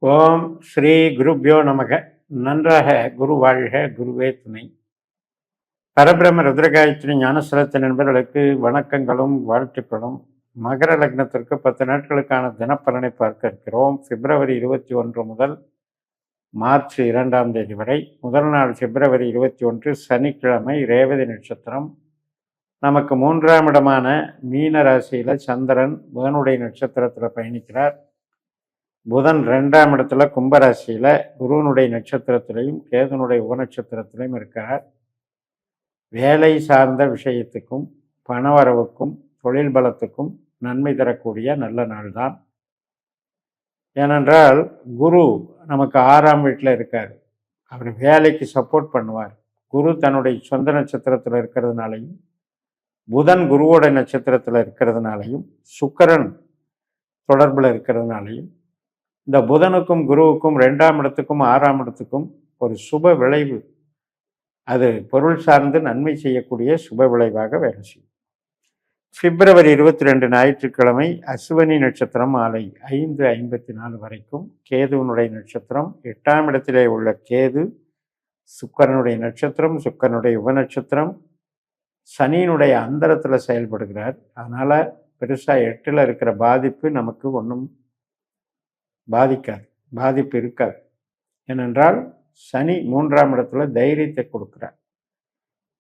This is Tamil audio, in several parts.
ஓம் ஸ்ரீ குருப்யோ நமக. நன்றாக குரு வாழ்க, குருவே துணை. பரபிரம ருத்ரகாயத்ரி ஞானசலத்த நண்பர்களுக்கு வணக்கங்களும் வாழ்த்துக்களும். மகர லக்னத்திற்கு 10 நாட்களுக்கான தினப்பலனை பார்க்க இருக்கிறோம். பிப்ரவரி 21 முதல் மார்ச் 2ஆம் தேதி வரை. முதல் நாள் பிப்ரவரி 21 சனிக்கிழமை, ரேவதி நட்சத்திரம். நமக்கு 3ஆம் இடமான மீன ராசியில சந்திரன் புதனுடைய நட்சத்திரத்தில் பயணிக்கிறார். புதன் 2ஆம் இடத்துல கும்பராசியில குருவனுடைய நட்சத்திரத்திலையும் கேதுனுடைய உபநட்சத்திரத்திலையும் இருக்கிறார். வேலை சார்ந்த விஷயத்துக்கும் பணவரவுக்கும் தொழில் பலத்துக்கும் நன்மை தரக்கூடிய நல்ல நாள் தான். ஏனென்றால் குரு நமக்கு 6ஆம் வீட்டில் இருக்கார். அவர் வேலைக்கு சப்போர்ட் பண்ணுவார். குரு தன்னுடைய சொந்த நட்சத்திரத்தில் இருக்கிறதுனாலையும், புதன் குருவோட நட்சத்திரத்தில் இருக்கிறதுனாலையும், சுக்கிரன் தொடர்பில் இருக்கிறதுனாலையும், இந்த புதனுக்கும் குருவுக்கும் 2ஆம் இடத்துக்கும் 6ஆம் இடத்துக்கும் ஒரு சுப விளைவு, அது பொருள் சார்ந்து நன்மை செய்யக்கூடிய சுப விளைவாக வேலை செய்யும். பிப்ரவரி 22 ஞாயிற்றுக்கிழமை அஸ்வினி நட்சத்திரம் மாலை 5:54 வரைக்கும். கேதுவனுடைய நட்சத்திரம் 8ஆம் இடத்திலே உள்ள கேது சுக்கிரனுடைய நட்சத்திரம், சுக்கிரனுடைய உபநட்சத்திரம். சனியினுடைய அந்தரத்தில் செயல்படுகிறார். அதனால பெருசா 8ல் இருக்கிற பாதிப்பு நமக்கு ஒன்றும் பாதிக்காது, பாதிப்பு இருக்காது. ஏனென்றால் சனி 3ஆம் இடத்துல தைரியத்தை கொடுக்கிறார்.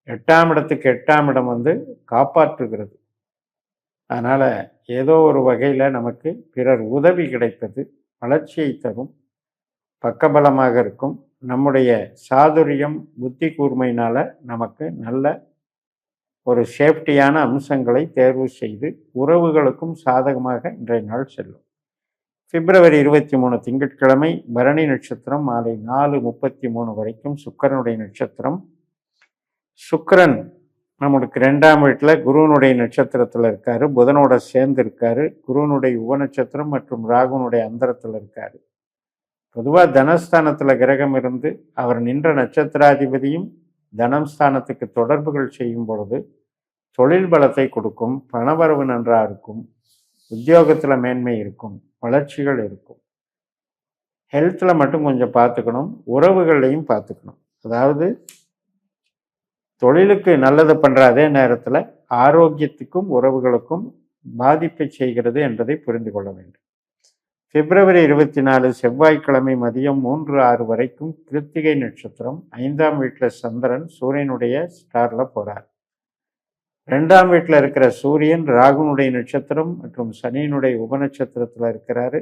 8ஆம் இடத்துக்கு 8ஆம் இடம் காப்பாற்றுகிறது. அதனால ஏதோ ஒரு வகையில் நமக்கு பிறர் உதவி கிடைப்பது வளர்ச்சியை தரும், பக்கபலமாக இருக்கும். நம்முடைய சாதுரியம் புத்தி கூர்மையினால நமக்கு நல்ல ஒரு சேஃப்டியான அம்சங்களை தேர்வு செய்து உறவுகளுக்கும் சாதகமாக இன்றைய நாள் செல்லும். பிப்ரவரி 23 திங்கட்கிழமை பரணி நட்சத்திரம் மாலை 4:33 வரைக்கும் சுக்கிரனுடைய நட்சத்திரம். சுக்கிரன் நம்மளுக்கு 2ஆம் வீட்டில் குருவனுடைய நட்சத்திரத்தில் இருக்காரு, புதனோட சேர்ந்து இருக்காரு. குருவனுடைய உபநட்சத்திரம் மற்றும் ராகுனுடைய அந்தரத்தில் இருக்காரு. பொதுவாக தனஸ்தானத்தில் கிரகம் இருந்து அவர் நின்ற நட்சத்திராதிபதியும் தனஸ்தானத்துக்கு தொடர்புகள் செய்யும் பொழுது தொழில் பலத்தை கொடுக்கும், பணவரவு நன்றாக இருக்கும், உத்தியோகத்தில் மேன்மை இருக்கும், வளர்ச்சிகள் இருக்கும். ஹெல்த்தில் மட்டும் கொஞ்சம் பார்த்துக்கணும், உறவுகளையும் பார்த்துக்கணும். அதாவது தொழிலுக்கு நல்லது பண்ணுற அதே நேரத்தில் ஆரோக்கியத்துக்கும் உறவுகளுக்கும் பாதிப்பை செய்கிறது என்பதை புரிந்து கொள்ள வேண்டும். பிப்ரவரி 24 செவ்வாய்க்கிழமை மதியம் 3:06 வரைக்கும் கிருத்திகை நட்சத்திரம். 5ஆம் வீட்டில் சந்திரன் சூரியனுடைய ஸ்டாரில் போகிறார். 2ஆம் வீட்டில் இருக்கிற சூரியன் ராகுனுடைய நட்சத்திரம் மற்றும் சனியினுடைய உபநட்சத்திரத்தில் இருக்கிறாரு.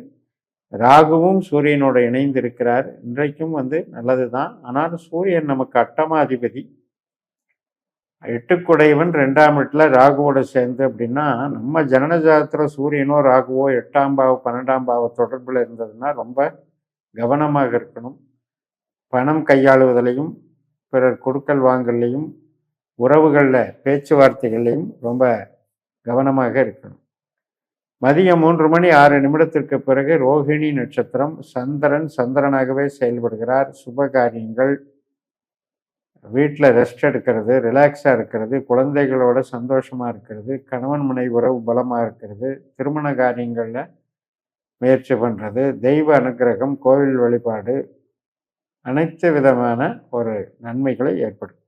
ராகுவும் சூரியனோட இணைந்து இருக்கிறார். இன்றைக்கும் நல்லது தான். ஆனால் சூரியன் நமக்கு அட்டமாதிபதி, 8குடையவன் 2ஆம் வீட்டில் ராகுவோட சேர்ந்து. அப்படின்னா நம்ம ஜனனஜாதத்தில் சூரியனோ ராகுவோ 8ஆம் பாவ 12ஆம் பாவ தொடர்பில் இருந்ததுன்னா ரொம்ப கவனமாக இருக்கணும். பணம் கையாளுவதிலையும் பிறர் கொடுக்கல் வாங்கலையும் உறவுகளில் பேச்சுவார்த்தைகளையும் ரொம்ப கவனமாக இருக்கணும். மதியம் 3:06 பிறகு ரோகிணி நட்சத்திரம். சந்திரனாகவே செயல்படுகிறார். சுப காரியங்கள், வீட்டில் ரெஸ்ட் எடுக்கிறது, ரிலாக்ஸாக இருக்கிறது, குழந்தைகளோட சந்தோஷமாக இருக்கிறது, கணவன் மனைவி உறவு பலமாக இருக்கிறது, திருமண காரியங்களில் முயற்சி பண்ணுறது, தெய்வ அனுக்கிரகம், கோவில் வழிபாடு, அனைத்து விதமான ஒரு நன்மைகளை ஏற்படும்.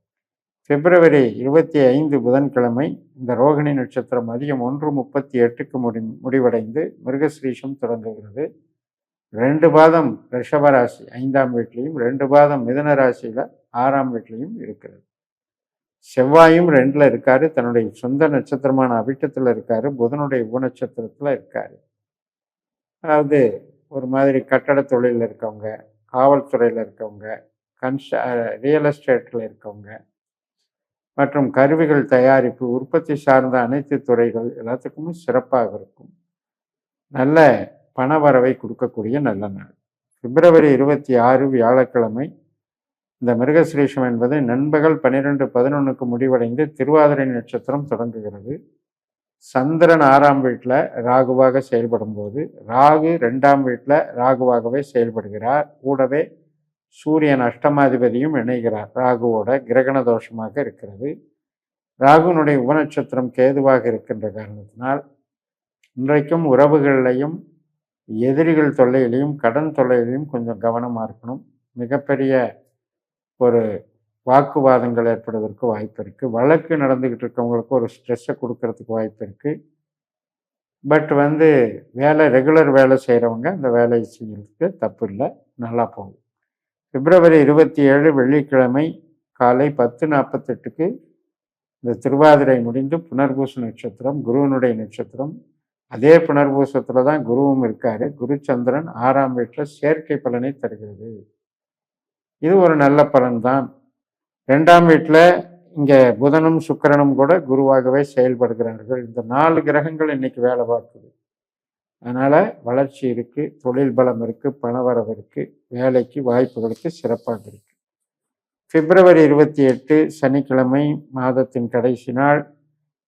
பிப்ரவரி 25 புதன்கிழமை இந்த ரோகிணி நட்சத்திரம் மதியம் 1:38 முடிவடைந்து மிருகஸ்ரீஷம் தொடங்குகிறது. 2 பாதம் ரிஷபராசி 5ஆம் வீட்லையும், 2 பாதம் மிதுன ராசியில் 6ஆம் வீட்லையும் இருக்கிறது. செவ்வாயும் 2ல் இருக்காரு, தன்னுடைய சொந்த நட்சத்திரமான அவிட்டத்தில் இருக்காரு, புதனுடைய உபநட்சத்திரத்தில் இருக்காரு. அதாவது ஒரு மாதிரி கட்டட தொழிலில் இருக்கவங்க, காவல்துறையில் இருக்கவங்க, ரியல் எஸ்டேட்டில் இருக்கவங்க மற்றும் கருவிகள் தயாரிப்பு, உற்பத்தி சார்ந்த அனைத்து துறைகள் எல்லாத்துக்குமே சிறப்பாக இருக்கும். நல்ல பணவரவை கொடுக்கக்கூடிய நல்ல நாள். பிப்ரவரி 26 வியாழக்கிழமை இந்த மிருகஸ்ரீஷம் என்பது நண்பகல் 12:11 முடிவடைந்து திருவாதிரை நட்சத்திரம் தொடங்குகிறது. சந்திரன் 6ஆம் வீட்டில் ராகுவாக செயல்படும் போது ராகு 2ஆம் வீட்டில் ராகுவாகவே செயல்படுகிறார். கூடவே சூரியன் அஷ்டமாதிபதியும் இணைகிறார். ராகுவோட கிரகண தோஷமாக இருக்கிறது. ராகுனுடைய உபநட்சத்திரம் கேதுவாக இருக்கின்ற காரணத்தினால் இன்றைக்கும் உறவுகளிலையும் எதிரிகள் தொல்லையிலையும் கடன் தொல்லையிலையும் கொஞ்சம் கவனமாக இருக்கணும். மிகப்பெரிய ஒரு வாக்குவாதங்கள் ஏற்படுவதற்கு வாய்ப்பு இருக்குது. வழக்கு நடந்துக்கிட்டு இருக்கவங்களுக்கு ஒரு ஸ்ட்ரெஸ்ஸை கொடுக்கறதுக்கு வாய்ப்பு இருக்குது. பட் ரெகுலர் வேலை செய்கிறவங்க அந்த வேலையை செய்யறதுக்கு தப்பு இல்லை, நல்லா போகும். பிப்ரவரி 27 வெள்ளிக்கிழமை காலை 10:48க்கு இந்த திருவாதிரை முடிந்து புனர்பூச நட்சத்திரம், குருவனுடைய நட்சத்திரம். அதே புனர்பூசத்தில் தான் குருவும் இருக்காரு. குரு சந்திரன் 6ஆம் வீட்டில் சேர்க்கை பலனை தருகிறது. இது ஒரு நல்ல பலன் தான். 2ஆம் வீட்டில் இங்கே புதனும் சுக்கிரனும் கூட குருவாகவே செயல்படுகிறார்கள். இந்த 4 கிரகங்கள் இன்னைக்கு வேலை பார்க்குது. அதனால் வளர்ச்சி இருக்குது, தொழில் பலம் இருக்குது, பணவரவு இருக்குது, வேலைக்கு வாய்ப்புகளுக்கு சிறப்பாக இருக்குது. பிப்ரவரி 28 சனிக்கிழமை, மாதத்தின் கடைசி நாள்.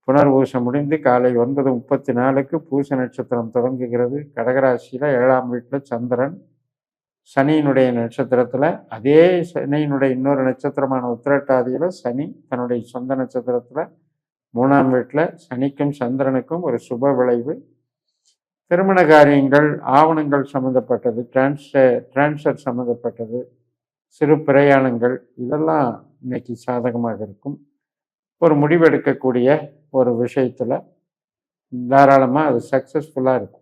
புனர்பூசம் முடிந்து காலை 9:34க்கு பூச நட்சத்திரம் தொடங்குகிறது. கடகராசியில் 7ஆம் வீட்டில் சந்திரன் சனியினுடைய நட்சத்திரத்தில், அதே சனியினுடைய இன்னொரு நட்சத்திரமான உத்திரட்டாதியில் சனி தன்னுடைய சொந்த நட்சத்திரத்தில் 3ஆம் வீட்டில். சனிக்கும் சந்திரனுக்கும் ஒரு சுப விளைவு. திருமண காரியங்கள், ஆவணங்கள் சம்மந்தப்பட்டது, டிரான்ஸ்ஃபர் சம்மந்தப்பட்டது, சிறு பிரயாணங்கள், இதெல்லாம் இன்னைக்கு சாதகமாக இருக்கும். ஒரு முடிவெடுக்கக்கூடிய ஒரு விஷயத்தில் தாராளமாக அது சக்ஸஸ்ஃபுல்லாக இருக்கும்.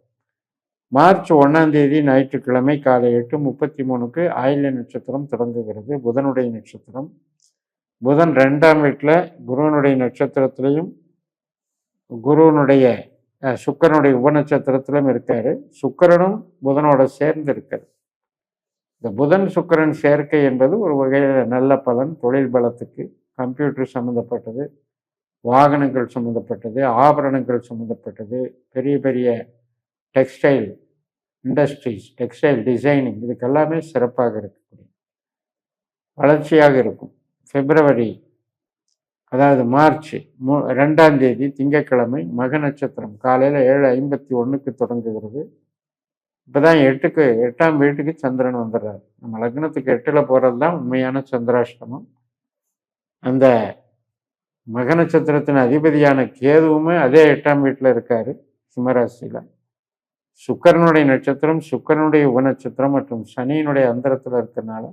மார்ச் 1ஆம் தேதி ஞாயிற்றுக்கிழமை காலை 8:33க்கு ஆயில்ய நட்சத்திரம் தொடங்குகிறது. புதனுடைய நட்சத்திரம். புதன் 2ஆம் வீட்டில் குருவனுடைய நட்சத்திரத்திலையும் குருவனுடைய சுக்கிரனுடைய உபநட்சத்திரத்திலும் இருக்காரு. சுக்கிரனும் புதனோட சேர்ந்து இருக்காரு. இந்த புதன் சுக்கிரன் சேர்க்கை என்பது ஒரு வகையில் நல்ல பலன். தொழில் பலத்துக்கு, கம்ப்யூட்டர் சம்மந்தப்பட்டது, வாகனங்கள் சம்மந்தப்பட்டது, ஆபரணங்கள் சம்மந்தப்பட்டது, பெரிய பெரிய டெக்ஸ்டைல் இண்டஸ்ட்ரீஸ், டெக்ஸ்டைல் டிசைனிங், இதுக்கெல்லாமே சிறப்பாக இருக்கக்கூடிய வளர்ச்சியாக இருக்கும். மார்ச் 2ஆம் தேதி திங்கட்கிழமை மக நட்சத்திரம் காலையில் 7:51க்கு தொடங்குகிறது. இப்போதான் 8ஆம் வீட்டுக்கு சந்திரன் வந்துடுறாரு. நம்ம லக்னத்துக்கு 8ல் போகிறது தான் உண்மையான சந்திராஷ்டமம். அந்த மக நட்சத்திரத்தின் அதிபதியான கேதுவுமே அதே 8ஆம் வீட்டில் இருக்காரு, சிம்மராசியில். சுக்கிரனுடைய நட்சத்திரம், சுக்கிரனுடைய உபநட்சத்திரம் மற்றும் சனியினுடைய அந்தரத்தில் இருக்கிறதுனால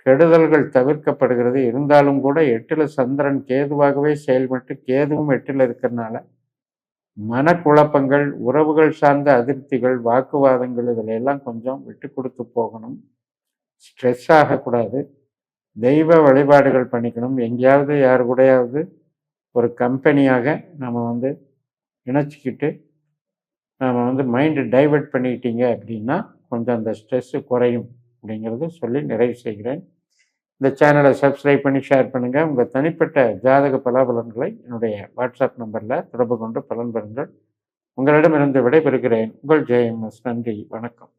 கெடுதல்கள் தவிர்க்கப்படுகிறது. இருந்தாலும் கூட 8ல் சந்திரன் கேதுவாகவே செயல்பட்டு கேதுவும் 8ல் இருக்கிறதுனால மனக்குழப்பங்கள், உறவுகள் சார்ந்த அதிருப்திகள், வாக்குவாதங்கள், இதில் எல்லாம் கொஞ்சம் விட்டு கொடுத்து போகணும். ஸ்ட்ரெஸ் ஆகக்கூடாது. தெய்வ வழிபாடுகள் பண்ணிக்கணும். எங்கேயாவது யார் கூடயாவது ஒரு கம்பெனியாக நம்ம இணைச்சிக்கிட்டு நாம் மைண்டு டைவெர்ட் பண்ணிக்கிட்டீங்க அப்படின்னா கொஞ்சம் அந்த ஸ்ட்ரெஸ்ஸு குறையும் அப்படிங்கிறது சொல்லி நிறைவு செய்கிறேன். இந்த சேனலை சப்ஸ்கிரைப் பண்ணி ஷேர் பண்ணுங்கள். உங்கள் தனிப்பட்ட ஜாதக பலாபலன்களை என்னுடைய வாட்ஸ்அப் நம்பரில் தொடர்பு கொண்டு பலன் பெறுங்கள். உங்களிடமிருந்து விடைபெறுகிறேன். உங்கள் JMS. நன்றி, வணக்கம்.